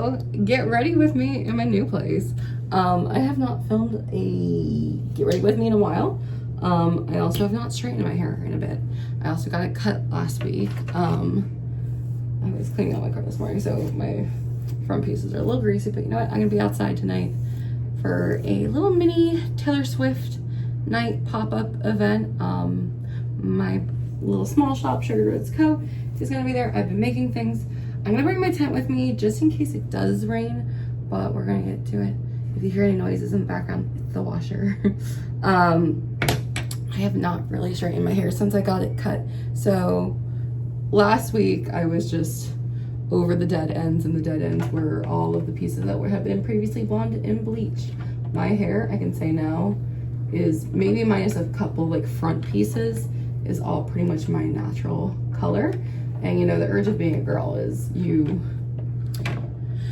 So get ready with me in my new place. I have not filmed a get ready with me in a while. I also have not straightened my hair in a bit. I also got it cut last week. I was cleaning out my car this morning, so my front pieces are a little greasy, but you know what? I'm gonna be outside tonight for a little mini Taylor Swift night pop-up event. My little small shop, Showgirl, Co. is gonna be there. I've been making things. I'm gonna bring my tent with me just in case it does rain, but we're gonna get to it. If you hear any noises in the background, it's the washer. I have not really straightened my hair since I got it cut. So last week I was just over the dead ends, and the dead ends were all of the pieces that have been previously blonde and bleached. My hair, I can say now, is maybe minus a couple like front pieces, is all pretty much my natural color. And you know, the urge of being a girl is you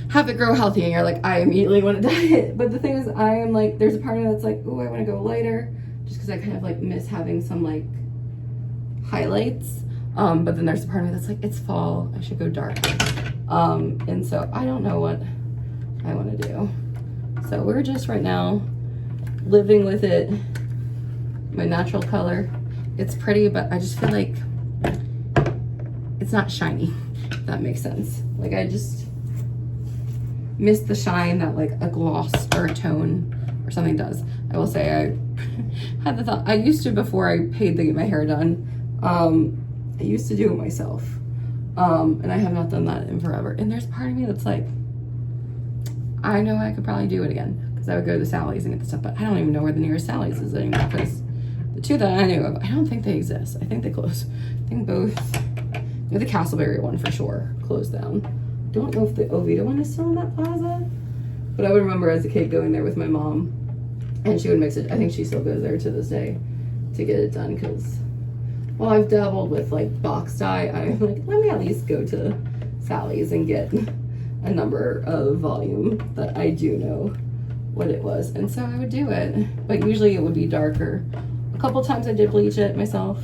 have it grow healthy and you're like, I immediately want to dye it. But the thing is, I am like, there's a part of me that's like, oh, I want to go lighter, just because I kind of like miss having some like highlights. But then there's a part of me that's like, it's fall, I should go dark. And so I don't know what I want to do. So we're just right now living with it, my natural color. It's pretty, but I just feel like it's not shiny, if that makes sense. Like I just miss the shine that like a gloss or a tone or something does. I will say I had the thought, I used to, before I paid to get my hair done, I used to do it myself. And I have not done that in forever. And there's part of me that's like, I know I could probably do it again, because I would go to Sally's and get the stuff, but I don't even know where the nearest Sally's is anymore, because the two that I knew of, I don't think they exist. I think they closed. I think both, the Castleberry one for sure closed down. Don't know if the Oviedo one is still in that plaza, but I would remember as a kid going there with my mom, and she would mix it. I think she still goes there to this day to get it done, because while I've dabbled with like box dye, I'm like, let me at least go to Sally's and get a number of volume that I do know what it was. And so I would do it, but usually it would be darker. A couple times I did bleach it myself.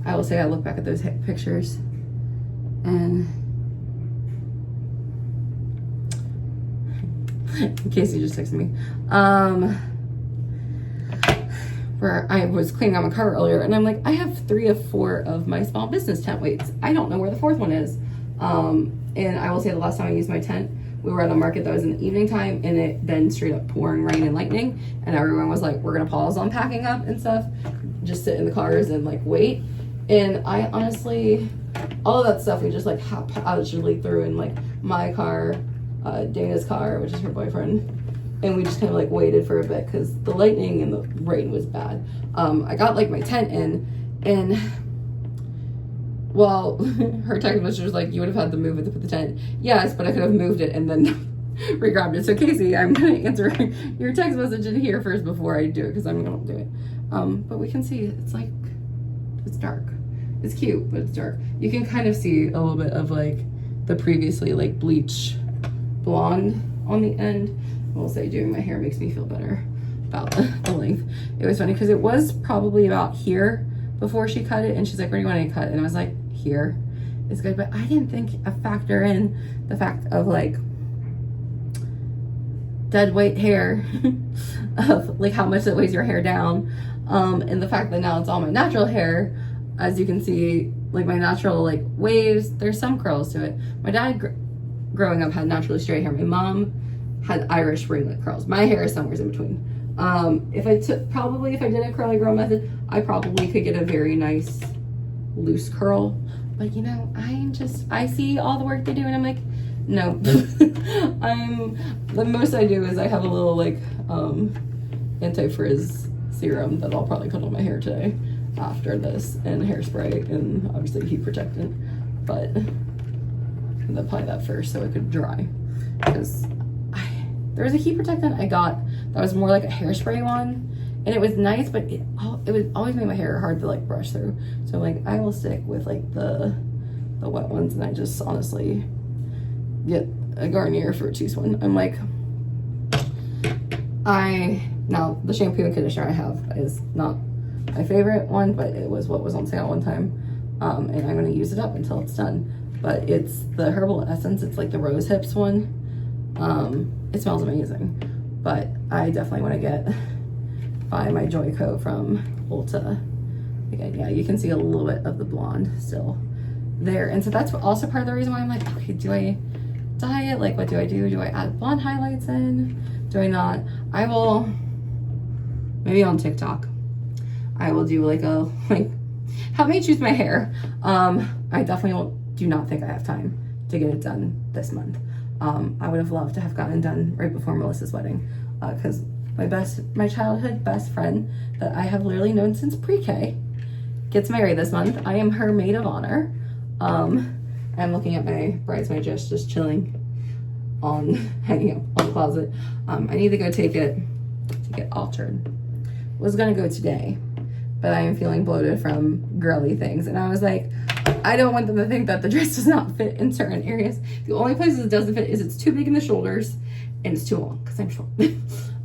I will say I look back at those pictures and in case you just texted me, where I was cleaning out my car earlier, and I'm like, I have 3 of 4 of my small business tent weights. I don't know where the 4th one is. And I will say the last time I used my tent, we were at a market that was in the evening time, and it then straight up pouring rain and lightning, and everyone was like, we're gonna pause on packing up and stuff, just sit in the cars and like wait. And I honestly, all of that stuff we just like haphazardly threw in like my car, Dana's car, which is her boyfriend, and we just kind of like waited for a bit because the lightning and the rain was bad. I got like my tent in, and well, her text message was like, you would have had to move it to put the tent. Yes, but I could have moved it and then re-grabbed it. So Casey, I'm gonna answer your text message in here first before I do it, because I'm gonna do it. But we can see it's like, it's dark. It's cute, but it's dark. You can kind of see a little bit of like the previously like bleach blonde on the end. I will say doing my hair makes me feel better about the length. It was funny because it was probably about here before she cut it, and she's like, where do you want to cut? And I was like, here is good. But I didn't think I factor in the fact of like dead weight hair of like how much that weighs your hair down, and the fact that now it's all my natural hair. As you can see, like my natural like waves, there's some curls to it. My dad growing up had naturally straight hair. My mom had Irish ringlet curls. My hair is somewhere in between. If I did a curly girl method, I probably could get a very nice loose curl. But you know, I see all the work they do, and I'm like, no. The most I do is I have a little like anti-frizz serum that I'll probably put on my hair today after this, and hairspray, and obviously heat protectant. But I'm gonna apply that first so it could dry, because there was a heat protectant I got that was more like a hairspray one, and it was nice, but it would always make my hair hard to like brush through. So like I will stick with like the wet ones, and I just honestly get a Garnier for a teaspoon. I'm like, now the shampoo and conditioner I have is not my favorite one, but it was what was on sale one time, and I'm going to use it up until it's done. but it's the herbal essence. It's like the rose hips one. It smells amazing, but I definitely want to buy my Joyco from Ulta. Again, yeah, you can see a little bit of the blonde still there. And so that's also part of the reason why I'm like, okay, do I dye it? Like, what do I do? Do I add blonde highlights in? Do I not? I will, maybe on TikTok, I will do like help me choose my hair. I definitely do not think I have time to get it done this month. I would have loved to have gotten done right before Melissa's wedding, because my childhood best friend that I have literally known since pre-K gets married this month. I am her maid of honor. I'm looking at my bridesmaid dress just chilling hanging up on the closet. I need to go take it to get altered. Was gonna go today, but I am feeling bloated from girly things, and I was like, I don't want them to think that the dress does not fit in certain areas. The only places it doesn't fit is it's too big in the shoulders and it's too long because I'm short.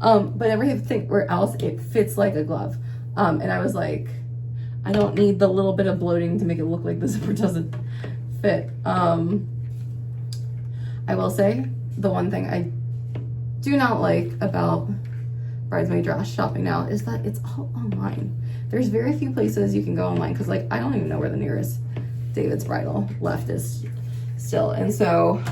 But everything where else it fits like a glove. And I was like, I don't need the little bit of bloating to make it look like the zipper doesn't fit. I will say the one thing I do not like about bridesmaid dress shopping now is that it's all online. There's very few places you can go online because, like, I don't even know where the nearest David's Bridal left is still. And so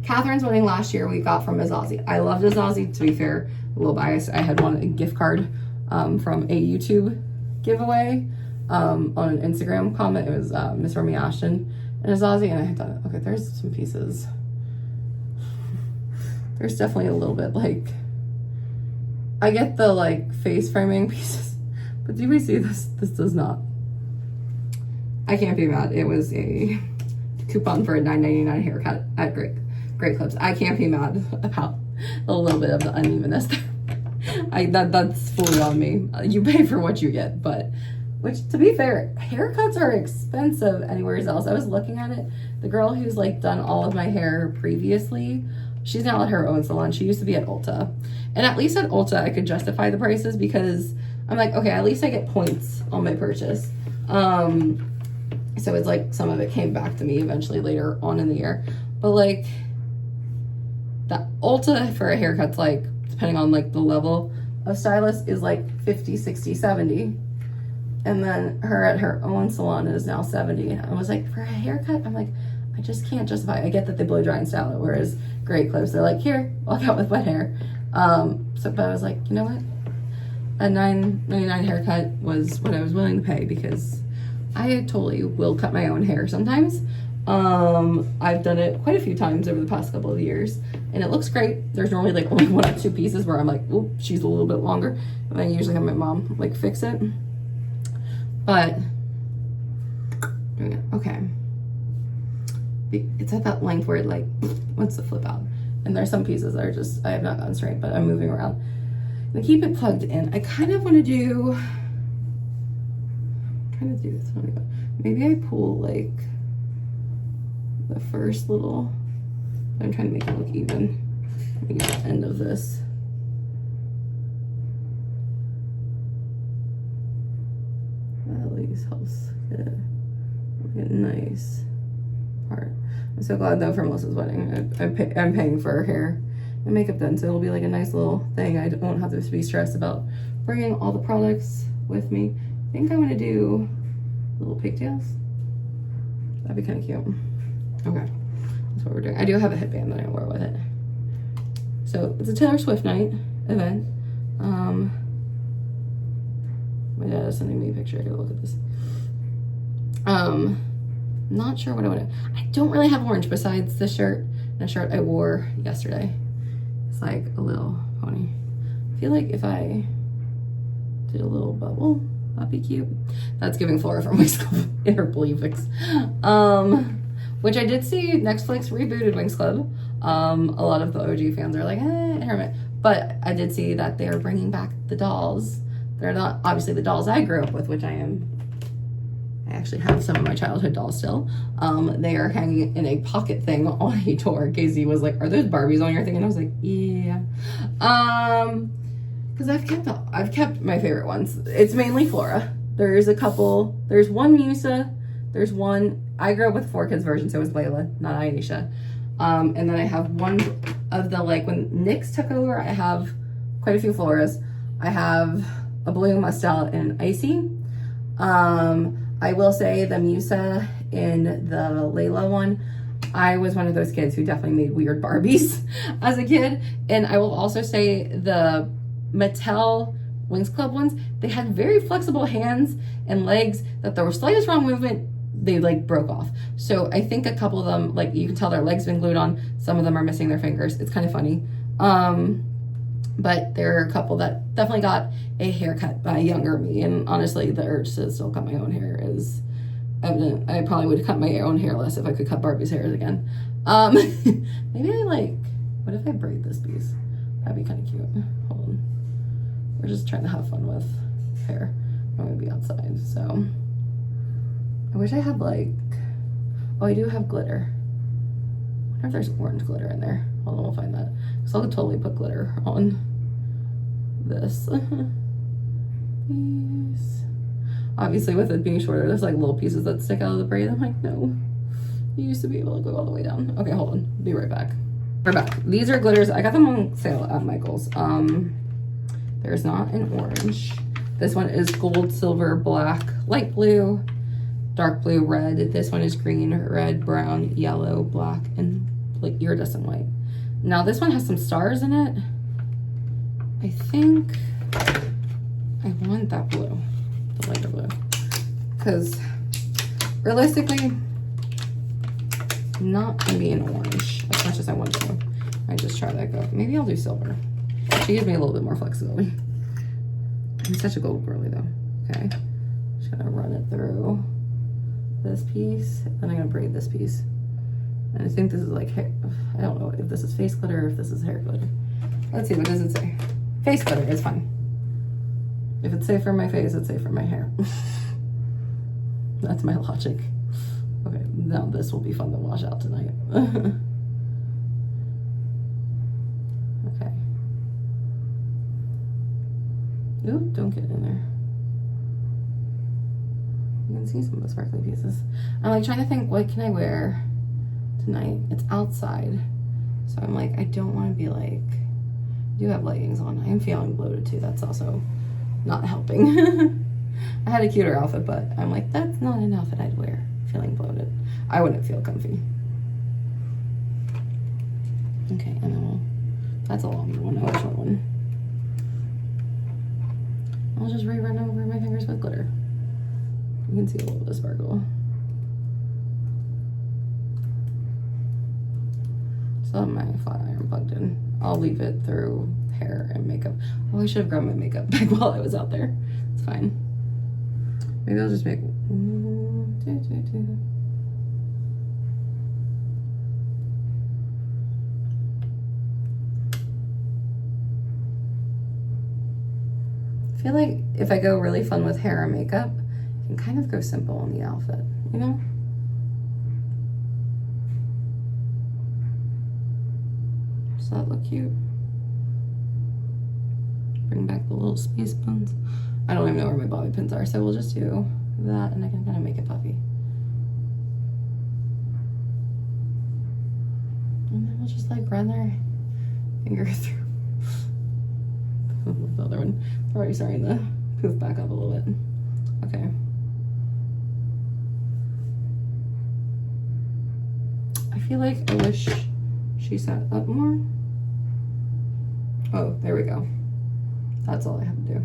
Catherine's wedding last year we got from Azazi. I loved Azazi, to be fair, a little biased. I had won a gift card from a YouTube giveaway on an Instagram comment. It was Miss Romy Ashton and Azazi, and I thought, okay, there's some pieces. There's definitely a little bit like, I get the like face framing pieces, but do we see this? This does not. I can't be mad. It was a coupon for a $9.99 haircut at Great Clips. I can't be mad about a little bit of the unevenness there. That's fully on me. You pay for what you get, but which, to be fair, haircuts are expensive anywhere else. I was looking at it. The girl who's like done all of my hair previously, she's now at her own salon. She used to be at Ulta. And at least at Ulta, I could justify the prices because I'm like, okay, at least I get points on my purchase. So it's like some of it came back to me eventually later on in the year. But like, the Ulta for a haircut's like, depending on like the level of stylist, is like 50, 60, 70. And then her at her own salon is now 70. And I was like, for a haircut, I'm like, I just can't justify it. I get that they blow dry and style it, whereas Great Clips, they're like, here, walk out with wet hair. But I was like, you know what? A $9.99 haircut was what I was willing to pay because I totally will cut my own hair sometimes. I've done it quite a few times over the past couple of years, and it looks great. There's normally like only one or two pieces where I'm like, oop, she's a little bit longer. And I usually have my mom like fix it. But, okay. It's at that length where it like wants to flip out. And there's some pieces that are just, I have not gotten straight, but I'm moving around. To keep it plugged in, I kind of want to do, this one. Maybe I pull like the first little, I'm trying to make it look even. Maybe the end of this. That at least helps get a nice part. I'm so glad though for Melissa's wedding. I'm paying for her hair and makeup done, so it'll be like a nice little thing. I won't have to be stressed about bringing all the products with me. I think I'm gonna do little pigtails. That'd be kind of cute. Okay, that's what we're doing. I do have a headband that I wear with it. So it's a Taylor Swift night event. My dad is sending me a picture. I gotta look at this. Not sure what I want to. I don't really have orange besides the shirt and a shirt I wore yesterday. It's like a little pony. I feel like if I did a little bubble, that'd be cute. That's giving Flora from Wings Club in her Believe Fix. Which I did see Netflix rebooted Wings Club. A lot of the OG fans are like, Hermit. But I did see that they're bringing back the dolls. They're not obviously the dolls I grew up with, which I actually have some of my childhood dolls still. They are hanging in a pocket thing on a door. Casey was like, are those Barbies on your thing? And I was like, yeah. Because I've kept my favorite ones. It's mainly Flora. There's a couple. There's one Musa. There's one I grew up with 4 kids version, so it was Layla, not Aisha. And then I have one of the, like, when Nyx took over, I have quite a few floras. I have a blue, Mustel, and Icy. I will say the Musa in the Layla one, I was one of those kids who definitely made weird Barbies as a kid. And I will also say the Mattel Wings Club ones, they had very flexible hands and legs that there was slightest wrong movement, they like broke off. So I think a couple of them, like you can tell their legs been glued on. Some of them are missing their fingers. It's kind of funny. But there are a couple that definitely got a haircut by younger me. And honestly, the urge to still cut my own hair is evident. I probably would cut my own hair less if I could cut Barbie's hairs again. Maybe I like, what if I braid this piece? That'd be kind of cute. Hold on. We're just trying to have fun with hair. I'm gonna be outside, so. I wish I had like, oh, I do have glitter. I wonder if there's orange glitter in there. Hold on, we'll find that. So I'll totally put glitter on this piece. Obviously with it being shorter, there's like little pieces that stick out of the braid. I'm like, no, you used to be able to go all the way down. Okay, hold on, be right back. We're back. These are glitters. I got them on sale at Michael's. There's not an orange. This one is gold, silver, black, light blue, dark blue, red. This one is green, red, brown, yellow, black, and like iridescent white. Now this one has some stars in it. I think I want that blue, the lighter blue, because realistically, I'm not gonna be an orange as much as I want to. I just try that go. Maybe I'll do silver. She gives me a little bit more flexibility. I'm such a gold girly though. Okay, just gonna run it through this piece, then I'm gonna braid this piece. And I think this is like hair. I don't know if this is face glitter or if this is hair glitter. Let's see, what does it say? Face glitter is fine. If it's safe for my face, it's safe for my hair. That's my logic. Okay, now this will be fun to wash out tonight. Okay. Oop, don't get in there. You can see some of the sparkly pieces. I'm like trying to think, what can I wear tonight? It's outside, so I'm like, I don't want to be like, I do have leggings on. I am feeling bloated too. That's also not helping. I had a cuter outfit, but I'm like, that's not an outfit I'd wear feeling bloated. I wouldn't feel comfy. Okay, and then that's a long one, no, a short one. I'll just rerun over my fingers with glitter. You can see a little bit of sparkle. Still have my flat iron plugged in. I'll leave it through hair and makeup. Oh, I should have grabbed my makeup bag while I was out there. It's fine. Maybe I'll just make I feel like if I go really fun with hair and makeup, I can kind of go simple on the outfit, you know? Does that look cute? Bring back the little space buns. I don't even know where my bobby pins are, so we'll just do that and I can kind of make it puffy. And then we'll just like run our finger through. The other one. Already starting to poof back up a little bit. Okay. I feel like I wish she sat up more. Oh, there we go. That's all I have to do.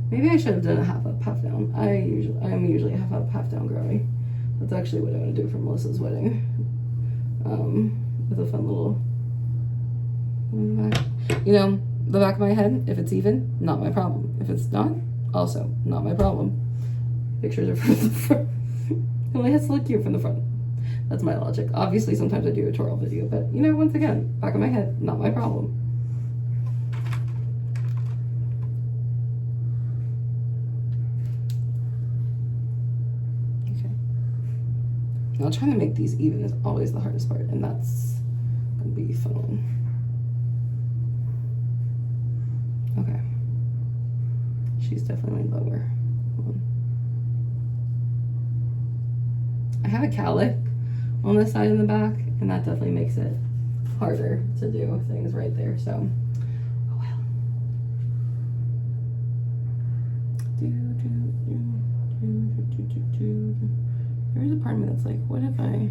Maybe I should have done a half up, half down. I'm usually a half up, half down girly. That's actually what I'm gonna do for Melissa's wedding. With a fun little back. You know, the back of my head, if it's even, not my problem. If it's not, also not my problem. Pictures are from the front. It only has to look cute from the front. That's my logic. Obviously, sometimes I do a tutorial video, but you know, once again, back of my head, not my problem. Okay. Now, trying to make these even is always the hardest part, and that's gonna be fun. Okay. She's definitely lower. I have a cowlick on this side and the back, and that definitely makes it harder to do things right there. So, oh well. There's a part of me that's like, what if I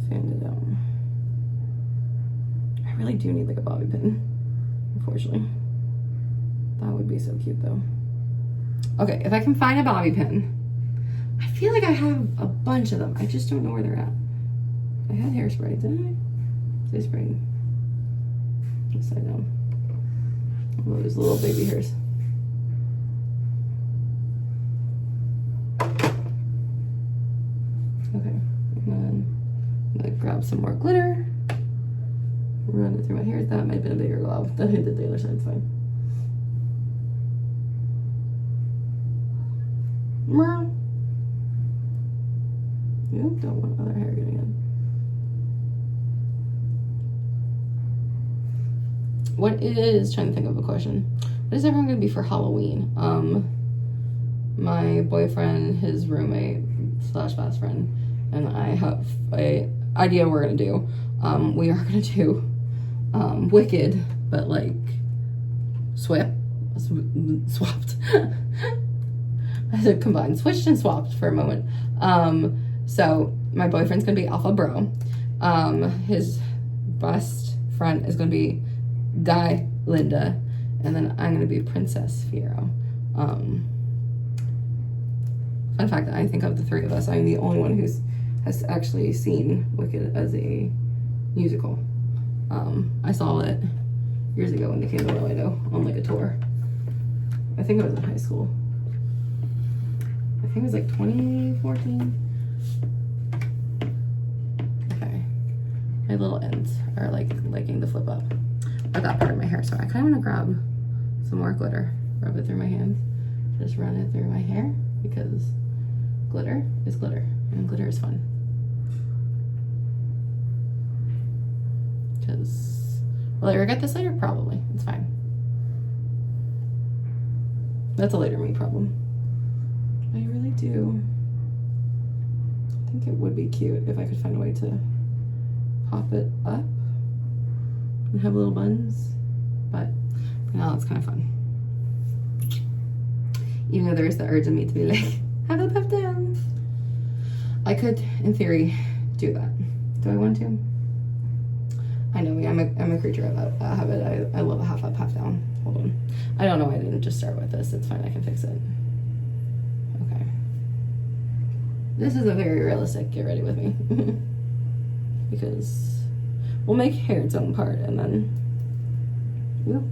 fanned it out? I really do need like a bobby pin, unfortunately. That would be so cute though. Okay, if I can find a bobby pin. I feel like I have a bunch of them. I just don't know where they're at. I had hairspray, didn't I? I sprayed upside down. Oh, those little baby hairs. Okay, and then I'm gonna grab some more glitter. Run it through my hair. That might have been a bigger glob. That hit the other side, it's fine. Yep, don't want other hair getting in. What is, trying to think of a question. What is everyone gonna be for Halloween? My boyfriend, his roommate / best friend, and I have a idea we're gonna do. We are gonna do Wicked, but like swapped. I said combined, switched and swapped for a moment. So my boyfriend's gonna be Alpha Bro. His best friend is gonna be Guy Linda, and then I'm gonna be Princess Fiero. Fun fact, I think of the three of us, I'm the only one has actually seen Wicked as a musical. I saw it years ago when they came to Orlando on like a tour. I think it was in high school. I think it was like 2014. Okay. My little ends are like liking to flip up. Or that part of my hair. So I kind of want to grab some more glitter. Rub it through my hands. Just run it through my hair because glitter is glitter and glitter is fun. Because will I regret this later? Probably. It's fine. That's a later me problem. I really do. I think it would be cute if I could find a way to pop it up and have little buns, but for now it's kind of fun. Even though there's the urge in me to be like, have a puff down. I could, in theory, do that. Do I want to? I know me, I'm a creature of that habit. I love a half up, half down. Hold on. I don't know why I didn't just start with this. It's fine, I can fix it. Okay. This is a very realistic get ready with me. Because we'll make hair its own part and then, whoop.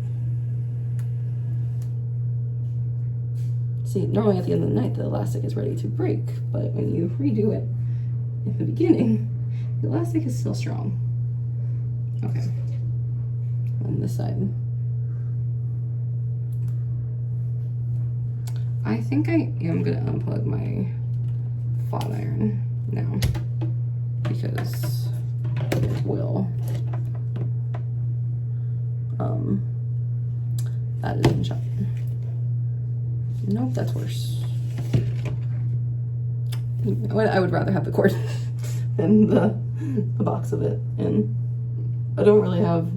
See, normally at the end of the night, the elastic is ready to break, but when you redo it in the beginning, the elastic is still strong. Okay, on this side. I think I am gonna unplug my flat iron now because it will. That is in shot. Nope, that's worse. I would rather have the cord than the box of it, and I don't really have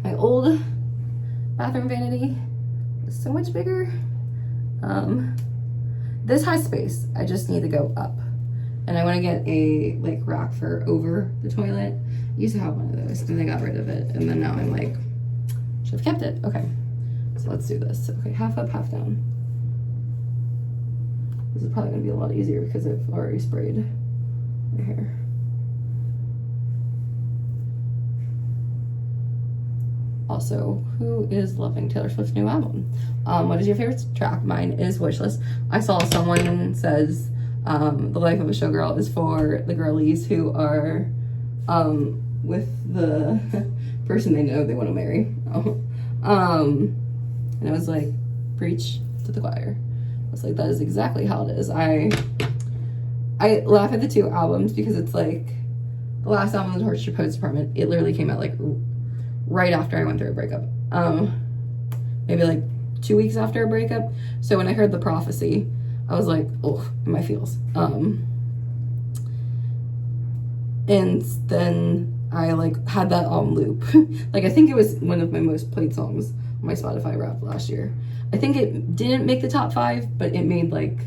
my old bathroom vanity. It's so much bigger. This has space. I just need to go up, and I want to get a like rack for over the toilet. I used to have one of those, and I got rid of it, and then now I'm like, should have kept it. Okay, so let's do this. Okay, half up, half down. This is probably gonna be a lot easier because I've already sprayed my hair. Also, who is loving Taylor Swift's new album? What is your favorite track? Mine is Wishlist. I saw someone says The Life of a Showgirl is for the girlies who are with the person they know they want to marry. And I was like, preach to the choir. I was like, that is exactly how it is. I laugh at the two albums because it's like the last album, The Torture Post Department, it literally came out like right after I went through a breakup. Maybe like 2 weeks after a breakup. So when I heard The Prophecy, I was like, oh, in my feels. And then I like had that on loop. Like, I think it was one of my most played songs on my Spotify Wrapped last year. I think it didn't make the top 5, but it made like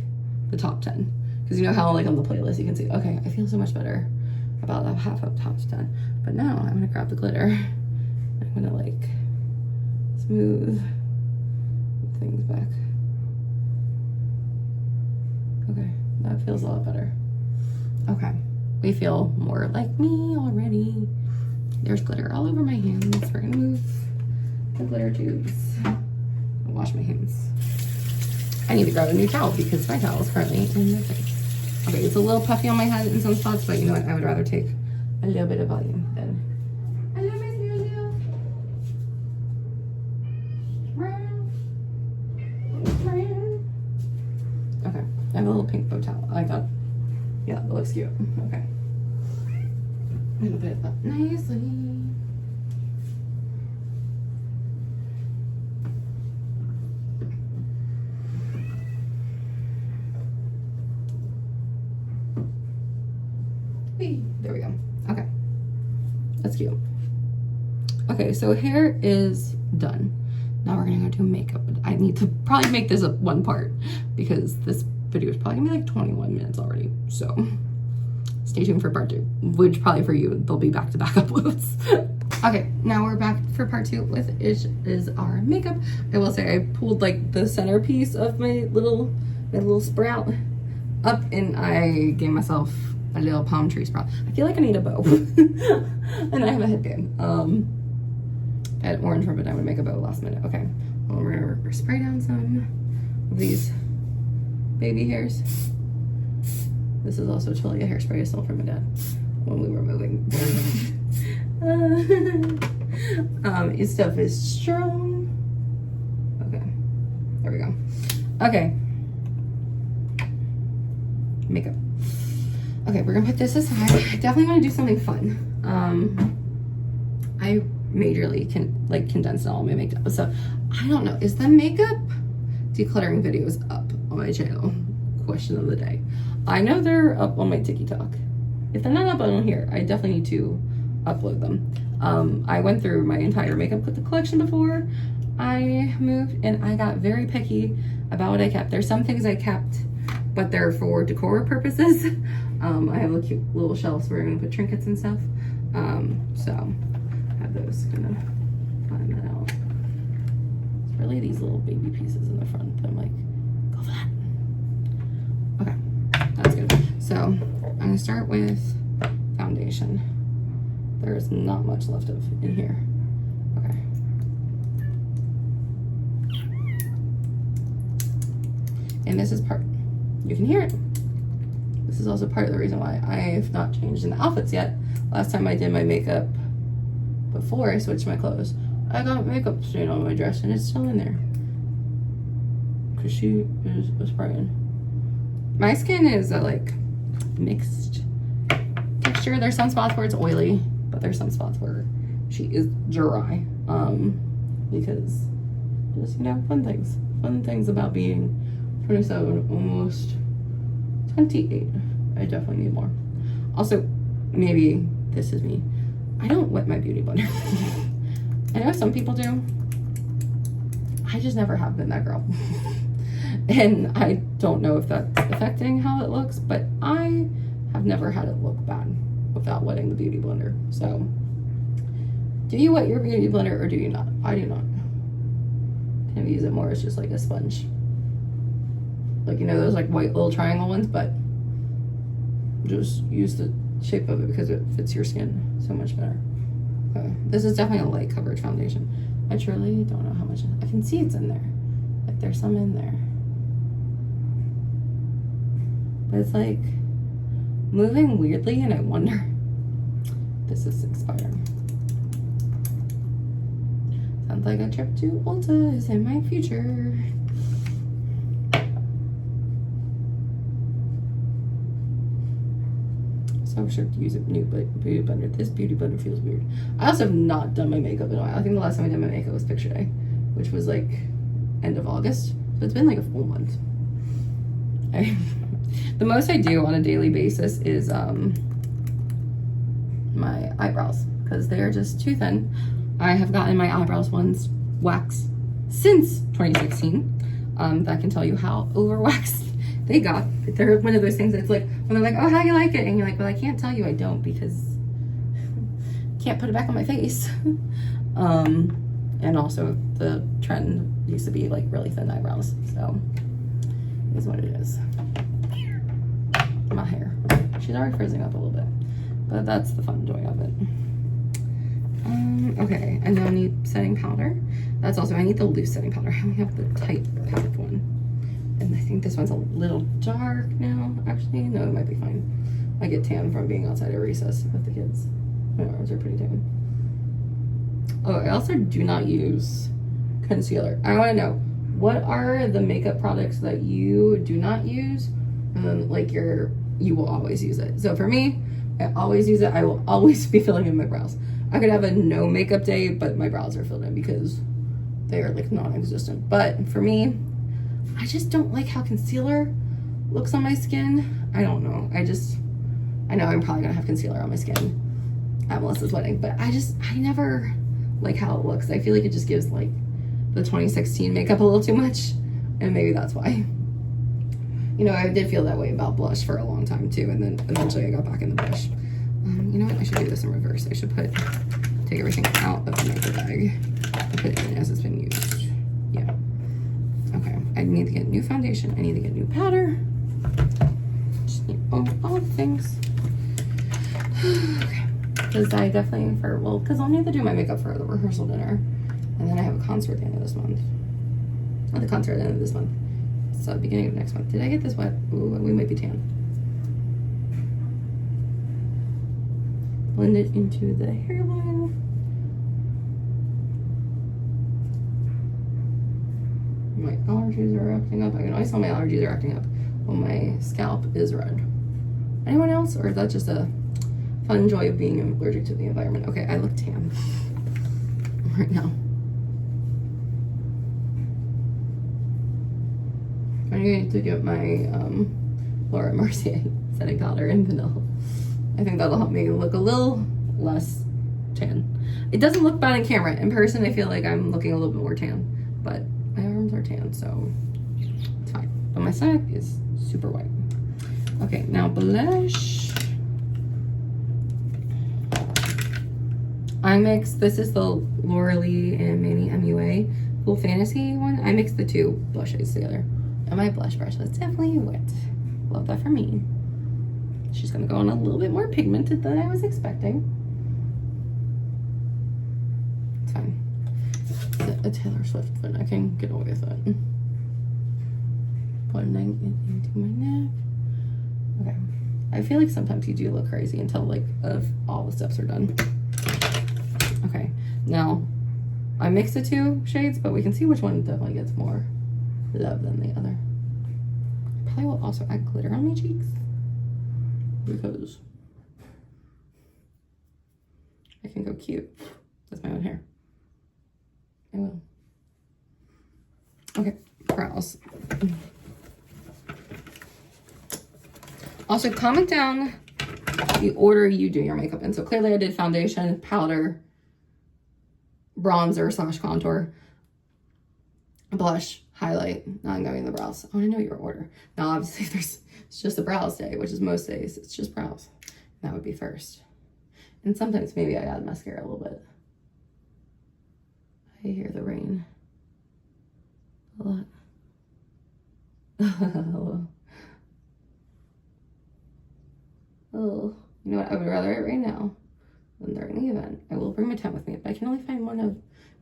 the top 10. Because you know how like on the playlist you can see, okay, I feel so much better about that half up top 10. But now I'm gonna grab the glitter. I'm gonna like smooth things back. Okay, that feels a lot better. Okay, we feel more like me already. There's glitter all over my hands. We're gonna move the glitter tubes. I'll wash my hands. I need to grab a new towel because my towel is currently in the thing. Okay, it's a little puffy on my head in some spots, but you know what? I would rather take a little bit of volume than. I love my Leo. Okay, I have a little pink bow towel. I got, yeah, that looks cute. Okay. I'm gonna put it up nicely. There we go. Okay, that's cute. Okay, so hair is done. Now we're gonna go do makeup. I need to probably make this up one part because this video is probably gonna be like 21 minutes already. So stay tuned for part 2, which probably for you, they'll be back-to-back uploads. Okay, now we're back for part 2, which is our makeup. I will say I pulled like the centerpiece of my little sprout up, and I gave myself a little palm tree sprout. I feel like I need a bow. And I have a headband. I had orange rubber diamond to make a bow last minute. Okay, well, we're gonna spray down some of these baby hairs. This is also totally a hairspray I stole from my dad when we were moving. His stuff is strong. Okay, there we go. Okay, makeup. Okay, we're gonna put this aside. I definitely want to do something fun. I majorly condensed all my makeup, so I don't know. Is the makeup decluttering videos up on my channel? Question of the day. I know they're up on my TikTok. If they're not up on here, I definitely need to upload them. I went through my entire makeup collection before I moved, and I got very picky about what I kept. There's some things I kept, but they're for decor purposes. I have a cute little shelves where I'm gonna put trinkets and stuff. So I have those, gonna find that out. It's really these little baby pieces in the front that I'm like, go for that. Okay, that's good. So I'm gonna start with foundation. There's not much left of in here. Okay. And this is part, you can hear it. This is also part of the reason why I have not changed in the outfits yet. Last time I did my makeup before I switched my clothes, I got makeup stain on my dress and it's still in there. Cause she is spraying. My skin is a like mixed texture. There's some spots where it's oily, but there's some spots where she is dry. Because just, you know, fun things about being 27, almost 28. I definitely need more. Also, maybe this is me. I don't wet my beauty blender. I know some people do. I just never have been that girl. And I don't know if that's affecting how it looks, but I have never had it look bad without wetting the beauty blender. So, do you wet your beauty blender or do you not? I do not. Kind of use it more as just like a sponge. Like, you know, those like white little triangle ones, but just use the shape of it because it fits your skin so much better. Okay. This is definitely a light coverage foundation. I truly don't know how much. I can see it's in there. Like there's some in there. But it's like moving weirdly and I wonder. This is expiring. Sounds like a trip to Ulta is in my future. So I should use a new beauty blender. This beauty blender feels weird. I also have not done my makeup in a while. I think the last time I did my makeup was picture day, which was like end of August. So it's been like a full month. The most I do on a daily basis is my eyebrows, because they are just too thin. I have gotten my eyebrows ones waxed since 2016. That can tell you how overwaxed they got. They're one of those things that's like, when they're like, oh, how do you like it? And you're like, well, I can't tell you, I don't, because I can't put it back on my face. And also the trend used to be like really thin eyebrows, so it is what it is. My hair, she's already frizzing up a little bit, but that's the fun joy of it. Okay, I now need setting powder. That's also, I need the loose setting powder. I only have the tight packed one, and I think this one's a little dark now. Actually, no, it might be fine. I get tan from being outside at recess with the kids. My arms are pretty tan. Oh, I also do not use concealer. I want to know, what are the makeup products that you do not use, and then like you will always use it? So for me, I always use it. I will always be filling in my brows. I could have a no makeup day, but my brows are filled in because they are like non-existent. But for me, I just don't like how concealer looks on my skin. I don't know. I know I'm probably gonna have concealer on my skin at Melissa's wedding, but I never like how it looks. I feel like it just gives like the 2016 makeup a little too much, and maybe that's why. You know, I did feel that way about blush for a long time too, and then eventually I got back in the blush. You know what? I should do this in reverse. I should take everything out of the makeup bag and put it in as it's been used. Yeah. Okay. I need to get new foundation. I need to get new powder. Just need all the things. Okay. Because I definitely, because I'll need to do my makeup for the rehearsal dinner. And then I have a concert at the end of this month. Not the concert at the end of this month. So beginning of next month. Did I get this wet? Ooh, we might be tan. Blend it into the hairline. My allergies are acting up. I can always tell my allergies are acting up when my scalp is red. Anyone else? Or is that just a fun joy of being allergic to the environment? Okay, I look tan right now. I'm going to get my Laura Mercier setting powder in vanilla. I think that'll help me look a little less tan. It doesn't look bad in camera. In person, I feel like I'm looking a little bit more tan, but my arms are tan, so it's fine. But my stomach is super white. Okay, now blush. I mixed, this is the Laura Lee and Manny MUA Full Fantasy one. I mixed the two blushes together. And my blush brush was definitely wet. Love that for me. She's gonna go on a little bit more pigmented than I was expecting. It's fine. It's a Taylor Swift, but I can get away with it. Blending it into my neck. Okay. I feel like sometimes you do look crazy until like all the steps are done. Okay. Now, I mixed the two shades, but we can see which one definitely gets more love than the other. Probably will also add glitter on my cheeks, because I can go cute with my own hair. I will. Okay, brows. Also, comment down the order you do your makeup in. So clearly I did foundation, powder, bronzer / contour, blush, highlight. Now I'm going the brows. I want to know your order. Now obviously it's just a brows day, which is most days. It's just brows. That would be first. And sometimes maybe I add mascara a little bit. I hear the rain a lot. Oh, you know what? I would rather it rain now than during the event. I will bring my tent with me, but I can only find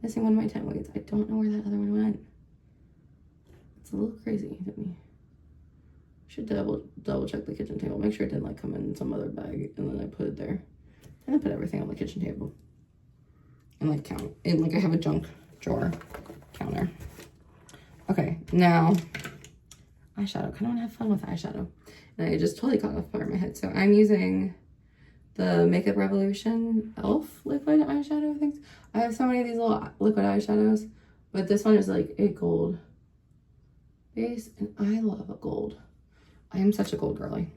missing one of my tent weights. I don't know where that other one went. It's a little crazy to me. Should double check the kitchen table. Make sure it didn't like come in some other bag, and then I put it there. And I put everything on the kitchen table. And like count. And like I have a junk drawer counter. Okay, now eyeshadow. Kind of want to have fun with eyeshadow. And I just totally caught off part of my head. So I'm using the Makeup Revolution e.l.f. liquid eyeshadow things. I have so many of these little liquid eyeshadows, but this one is like a gold base, and I love a gold. I am such a gold girly.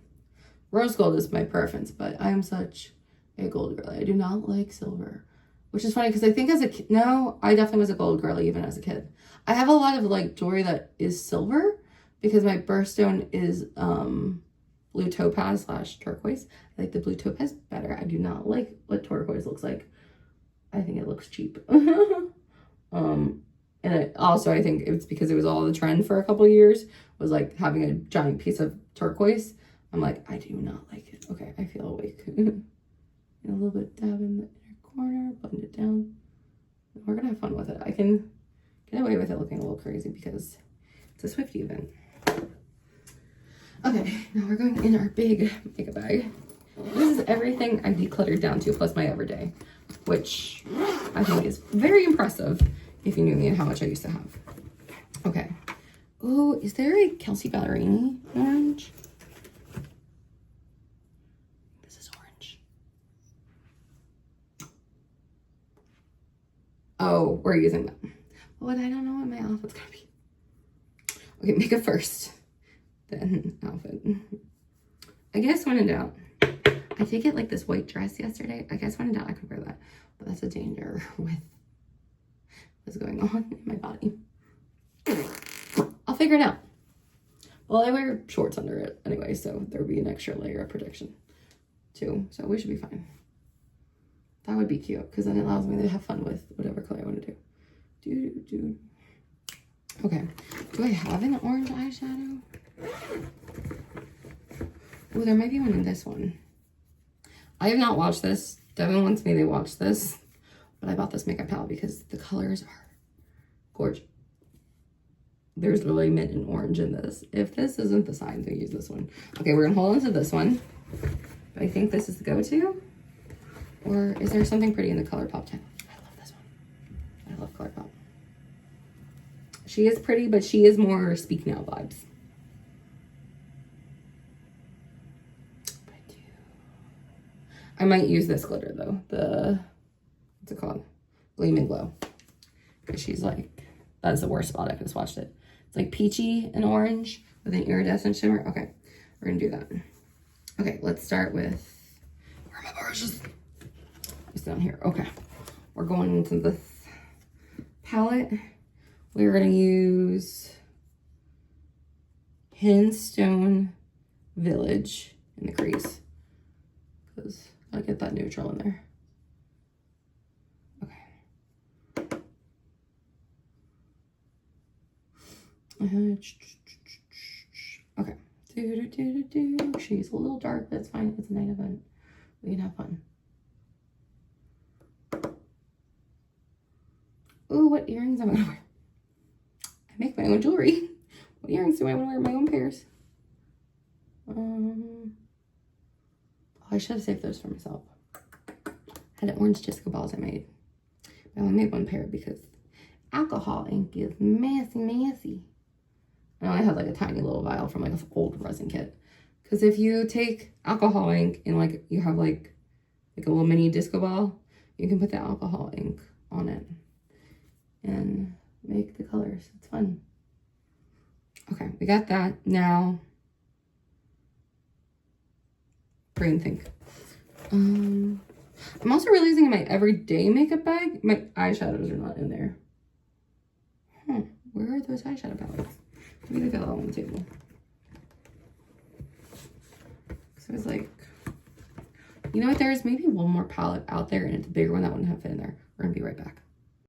Rose gold is my preference, but I am such a gold girly. I do not like silver, which is funny because I think as a kid, no, I definitely was a gold girly even as a kid. I have a lot of like jewelry that is silver because my birthstone is blue topaz / turquoise. I like the blue topaz better. I do not like what turquoise looks like. I think it looks cheap. And I think it's because it was all the trend for a couple of years, was like having a giant piece of turquoise. I'm like, I do not like it. Okay, I feel awake. And a little bit dab in the inner corner, blend it down. We're gonna have fun with it. I can get away with it looking a little crazy because it's a Swiftie event. Okay, now we're going in our big makeup bag. This is everything I decluttered down to, plus my everyday, which I think is very impressive if you knew me and how much I used to have. Okay. Oh, is there a Kelsey Ballerini orange? This is orange. Oh, we're using that. But I don't know what my outfit's gonna be. Okay, makeup first, then outfit. I guess when in doubt. I did get like this white dress yesterday. I guess when in doubt, I could wear that. But that's a danger with what's going on in my body. I'll figure it out. Well, I wear shorts under it anyway, so there would be an extra layer of protection too. So we should be fine. That would be cute because then it allows me to have fun with whatever color I want to do. Okay. Do I have an orange eyeshadow? Oh, there might be one in this one. I have not watched this. Devin wants me to watch this, but I bought this makeup palette because the colors are gorgeous. There's literally mint and orange in this. If this isn't the sign, to use this one. Okay, we're gonna hold on to this one. But I think this is the go-to. Or is there something pretty in the ColourPop channel? I love this one. I love ColourPop. She is pretty, but she is more Speak Now vibes. I might use this glitter though. What's it called? Gleam and Glow. Because she's like, that's the worst spot. I just watched it. It's like peachy and orange with an iridescent shimmer. Okay, we're gonna do that. Okay, let's start with, where are my brushes? It's down here. Okay, we're going into this palette. We're gonna use Hinstone Village in the crease because I get that neutral in there. Okay. Okay. She's a little dark, but it's fine. It's a night event. We can have fun. Ooh, what earrings am I gonna wear? I make my own jewelry. What earrings do I want to wear? My own pairs. Oh, I should have saved those for myself. I had an orange disco balls I made. I only made one pair because alcohol ink is messy. I only had like a tiny little vial from like an old resin kit. Because if you take alcohol ink and like you have like a little mini disco ball, you can put the alcohol ink on it and make the colors. It's fun. Okay, we got that. Now, brain think. I'm also realizing in my everyday makeup bag, my eyeshadows are not in there. Where are those eyeshadow palettes? Maybe they got all on the table. So I was like, you know what? There's maybe one more palette out there and it's a bigger one that wouldn't have fit in there. We're gonna be right back.